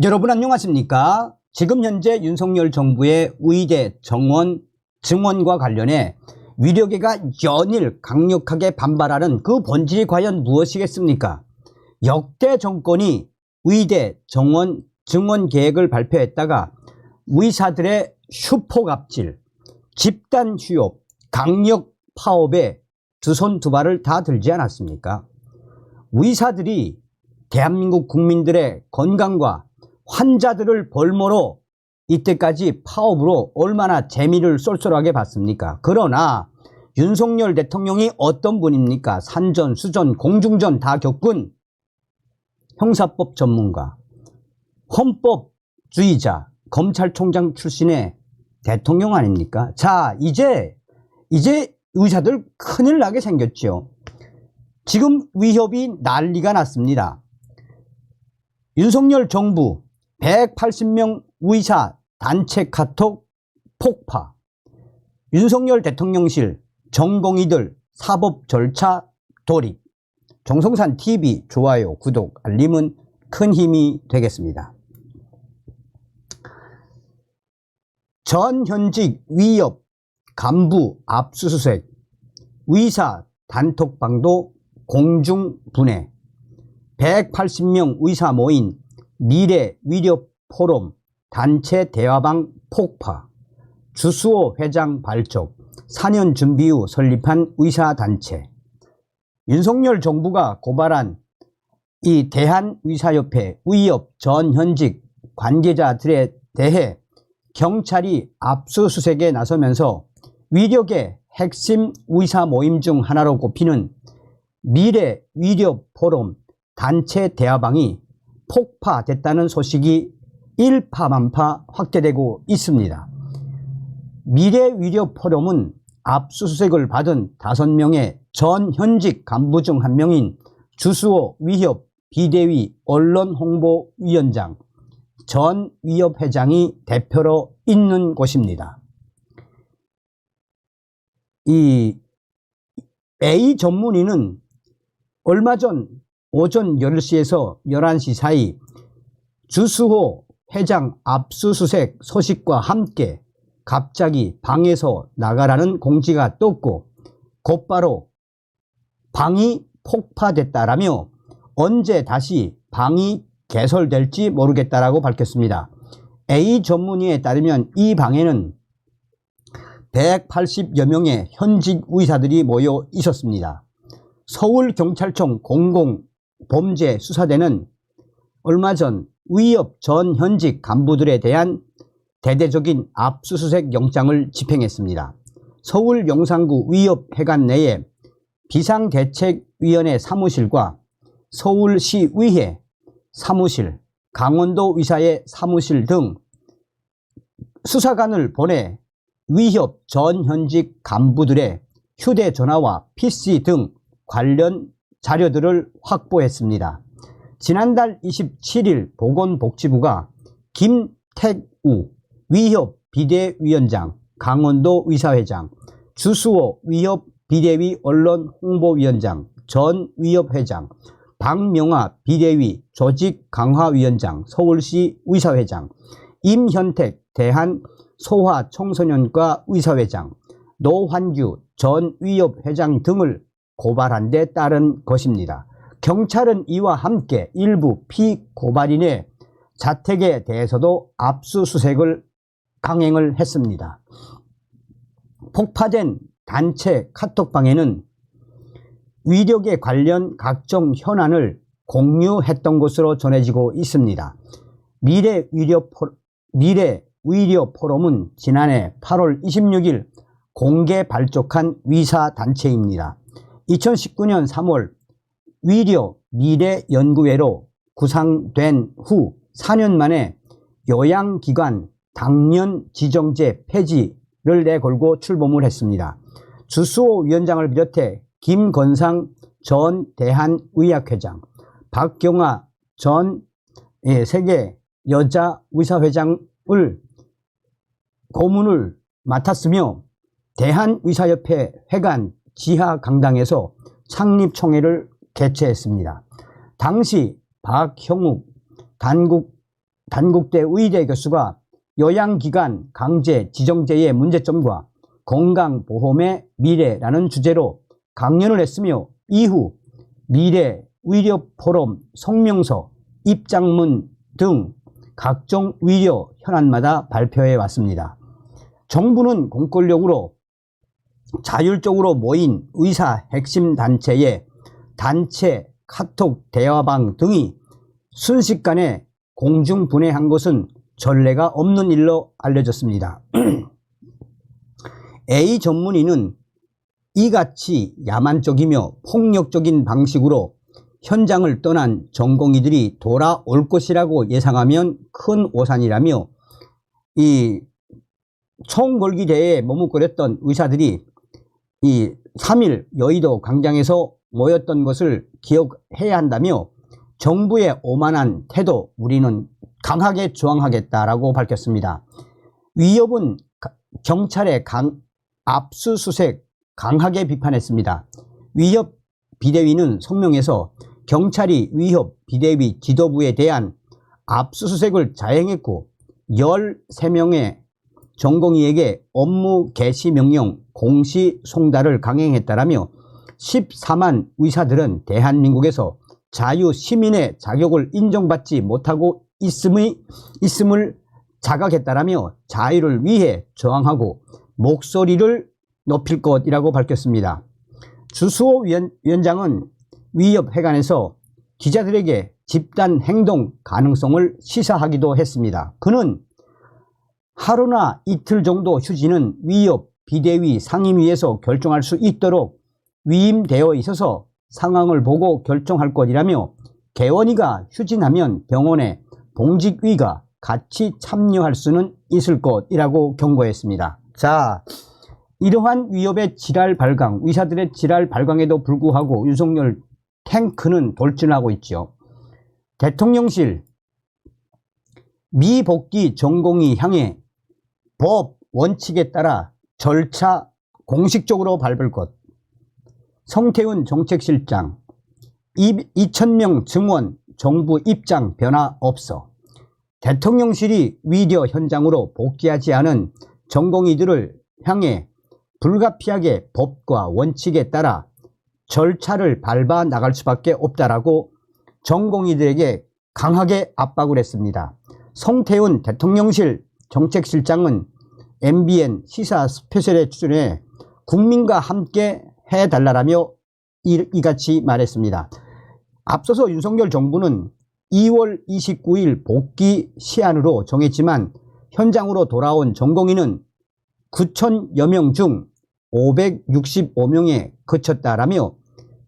여러분 안녕하십니까? 지금 현재 윤석열 정부의 의대 정원 증원과 관련해 위력계가 연일 강력하게 반발하는 그 본질이 과연 무엇이겠습니까? 역대 정권이 의대 정원 증원 계획을 발표했다가 의사들의 슈퍼갑질, 집단 휴업, 강력 파업에 두 손 두 발을 다 들지 않았습니까? 의사들이 대한민국 국민들의 건강과 환자들을 볼모로 이때까지 파업으로 얼마나 재미를 쏠쏠하게 봤습니까? 그러나 윤석열 대통령이 어떤 분입니까? 산전, 수전, 공중전 다 겪은 형사법 전문가, 헌법주의자, 검찰총장 출신의 대통령 아닙니까? 자, 이제 의사들 큰일 나게 생겼죠. 지금 위협이 난리가 났습니다. 윤석열 정부 180명 의사 단체 카톡 폭파, 윤석열 대통령실 전공의들 사법 절차 돌입. 정성산 TV 좋아요, 구독, 알림은 큰 힘이 되겠습니다. 전 현직 위협 간부 압수수색, 의사 단톡방도 공중 분해, 180명 의사 모인 미래 위력 포럼 단체 대화방 폭파, 주수호 회장 발족, 4년 준비 후 설립한 의사단체. 윤석열 정부가 고발한 이 대한의사협회 위협 전 현직 관계자들에 대해 경찰이 압수수색에 나서면서 위력의 핵심 의사 모임 중 하나로 꼽히는 미래 위력 포럼 단체 대화방이 폭파됐다는 소식이 일파만파 확대되고 있습니다. 미래 위력 포럼은 압수수색을 받은 5명의 전 현직 간부 중 한 명인 주수호 위협 비대위 언론홍보위원장 전 위협회장이 대표로 있는 곳입니다. 이 A 전문의는 얼마 전 오전 10시에서 11시 사이 주수호 회장 압수수색 소식과 함께 갑자기 방에서 나가라는 공지가 떴고 곧바로 방이 폭파됐다라며 언제 다시 방이 개설될지 모르겠다라고 밝혔습니다. A 전문의에 따르면 이 방에는 180여 명의 현직 의사들이 모여 있었습니다. 서울경찰청 공공범죄수사대는 얼마 전 위협 전 현직 간부들에 대한 대대적인 압수수색 영장을 집행했습니다. 서울 용산구 위협회관 내에 비상대책위원회 사무실과 서울시의회 사무실, 강원도 의사의 사무실 등 수사관을 보내 위협 전 현직 간부들의 휴대전화와 PC 등 관련 자료들을 확보했습니다. 지난달 27일 보건복지부가 김택우 위협 비대위원장, 강원도 의사회장, 주수호 위협 비대위 언론홍보위원장, 전 위협회장, 박명화 비대위 조직강화위원장, 서울시 의사회장, 임현택 대한소아청소년과 의사회장, 노환규 전 위협회장 등을 고발한 데 따른 것입니다. 경찰은 이와 함께 일부 피고발인의 자택에 대해서도 압수수색을 강행을 했습니다. 폭파된 단체 카톡방에는 위력에 관련 각종 현안을 공유했던 것으로 전해지고 있습니다. 미래 위력 포럼은 지난해 8월 26일 공개 발족한 의사단체입니다. 2019년 3월 위력 미래연구회로 구상된 후 4년 만에 요양기관 당년 지정제 폐지를 내걸고 출범을 했습니다. 주수호 위원장을 비롯해 김건상 전 대한의학회장, 박경화 전 세계 여자의사회장을 고문을 맡았으며 대한의사협회 회관 지하 강당에서 창립총회를 개최했습니다. 당시 박형욱 단국 단국대 의대 교수가 요양기관 강제 지정제의 문제점과 건강보험의 미래라는 주제로 강연을 했으며 이후 미래 의료 포럼 성명서, 입장문 등 각종 의료 현안마다 발표해 왔습니다. 정부는 공권력으로 자율적으로 모인 의사 핵심 단체의 단체 카톡 대화방 등이 순식간에 공중분해한 것은 전례가 없는 일로 알려졌습니다. A 전문의는 이같이 야만적이며 폭력적인 방식으로 현장을 떠난 전공의들이 돌아올 것이라고 예상하면 큰 오산이라며 이 총궐기대회에 머뭇거렸던 의사들이 이 3일 여의도 광장에서 모였던 것을 기억해야 한다며 정부의 오만한 태도 우리는 강하게 저항하겠다라고 밝혔습니다. 위협은 경찰의 압수수색 강하게 비판했습니다. 위협 비대위는 성명에서 경찰이 위협 비대위 지도부에 대한 압수수색을 자행했고 13명의 전공의에게 업무 개시 명령 공시 송달을 강행했다라며 14만 의사들은 대한민국에서 자유시민의 자격을 인정받지 못하고 있음을 자각했다라며 자유를 위해 저항하고 목소리를 높일 것이라고 밝혔습니다. 주수호 위원장은 위협회관에서 기자들에게 집단 행동 가능성을 시사하기도 했습니다. 그는 하루나 이틀 정도 휴지는 위협 비대위 상임위에서 결정할 수 있도록 위임되어 있어서 상황을 보고 결정할 것이라며 개원이가 휴진하면 병원의 봉직위가 같이 참여할 수는 있을 것이라고 경고했습니다. 자, 이러한 위협의 지랄 발광, 의사들의 지랄 발광에도 불구하고 윤석열 탱크는 돌진하고 있죠. 대통령실 미복귀 전공의 향해 법 원칙에 따라 절차 공식적으로 밟을 것. 성태훈 정책실장 2,000명 증원 정부 입장 변화 없어. 대통령실이 위려 현장으로 복귀하지 않은 전공의들을 향해 불가피하게 법과 원칙에 따라 절차를 밟아 나갈 수밖에 없다라고 전공의들에게 강하게 압박을 했습니다. 성태훈 대통령실 정책실장은 MBN 시사 스페셜에 출연해 국민과 함께 해달라며 이같이 말했습니다. 앞서서 윤석열 정부는 2월 29일 복귀 시한으로 정했지만 현장으로 돌아온 전공의는 9,000여 명 중 565명에 그쳤다라며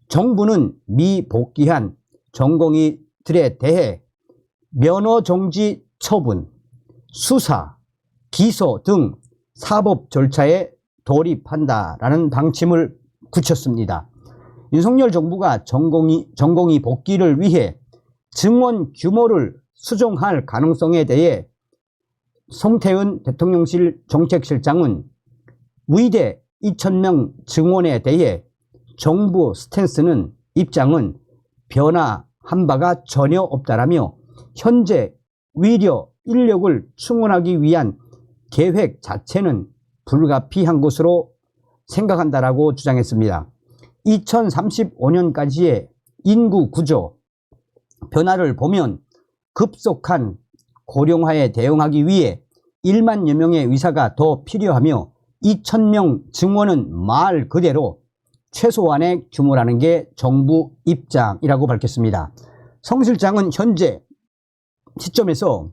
정부는 미복귀한 전공의들에 대해 면허 정지 처분, 수사, 기소 등 사법 절차에 돌입한다라는 방침을 굳혔습니다. 윤석열 정부가 전공의 복귀를 위해 증원 규모를 수정할 가능성에 대해 성태훈 대통령실 정책실장은 의대 2,000명 증원에 대해 정부 스탠스는 입장은 변화한 바가 전혀 없다라며 현재 위려 인력을 충원하기 위한 계획 자체는 불가피한 것으로 생각한다라고 주장했습니다. 2035년까지의 인구 구조 변화를 보면 급속한 고령화에 대응하기 위해 1만여 명의 의사가 더 필요하며 2,000명 증원은 말 그대로 최소한의 규모라는 게 정부 입장이라고 밝혔습니다. 성 실장은 현재 시점에서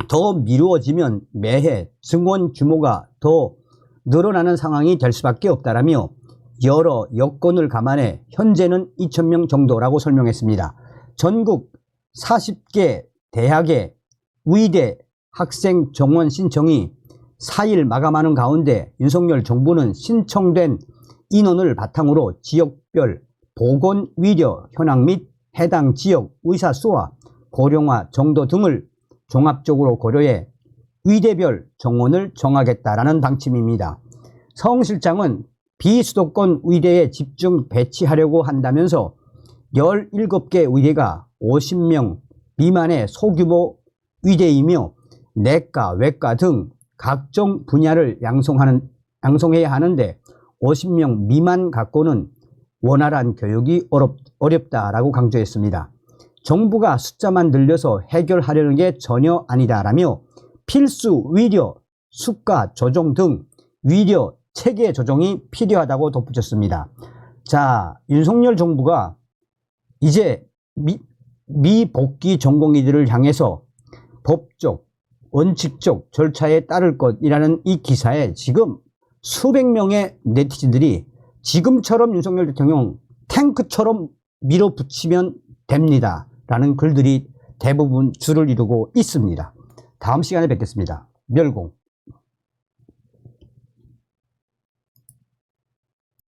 더 미루어지면 매해 증원 규모가 더 늘어나는 상황이 될 수밖에 없다라며 여러 여건을 감안해 현재는 2,000명 정도라고 설명했습니다. 전국 40개 대학의 의대 학생 정원 신청이 4일 마감하는 가운데 윤석열 정부는 신청된 인원을 바탕으로 지역별 보건의료 현황 및 해당 지역 의사 수와 고령화 정도 등을 종합적으로 고려해 의대별 정원을 정하겠다라는 방침입니다. 성 실장은 비수도권 의대에 집중 배치하려고 한다면서 17개 의대가 50명 미만의 소규모 위대이며 내과, 외과 등 각종 분야를 양성해야 하는데 50명 미만 갖고는 원활한 교육이 어렵다라고 강조했습니다. 정부가 숫자만 늘려서 해결하려는 게 전혀 아니다라며 필수 위료, 수가 조정 등 위료 체계 조정이 필요하다고 덧붙였습니다. 자, 윤석열 정부가 이제 미복귀 전공의들을 향해서 법적, 원칙적 절차에 따를 것이라는 이 기사에 지금 수백 명의 네티즌들이 지금처럼 윤석열 대통령 탱크처럼 밀어붙이면 됩니다 라는 글들이 대부분 줄을 이루고 있습니다. 다음 시간에 뵙겠습니다. 멸공.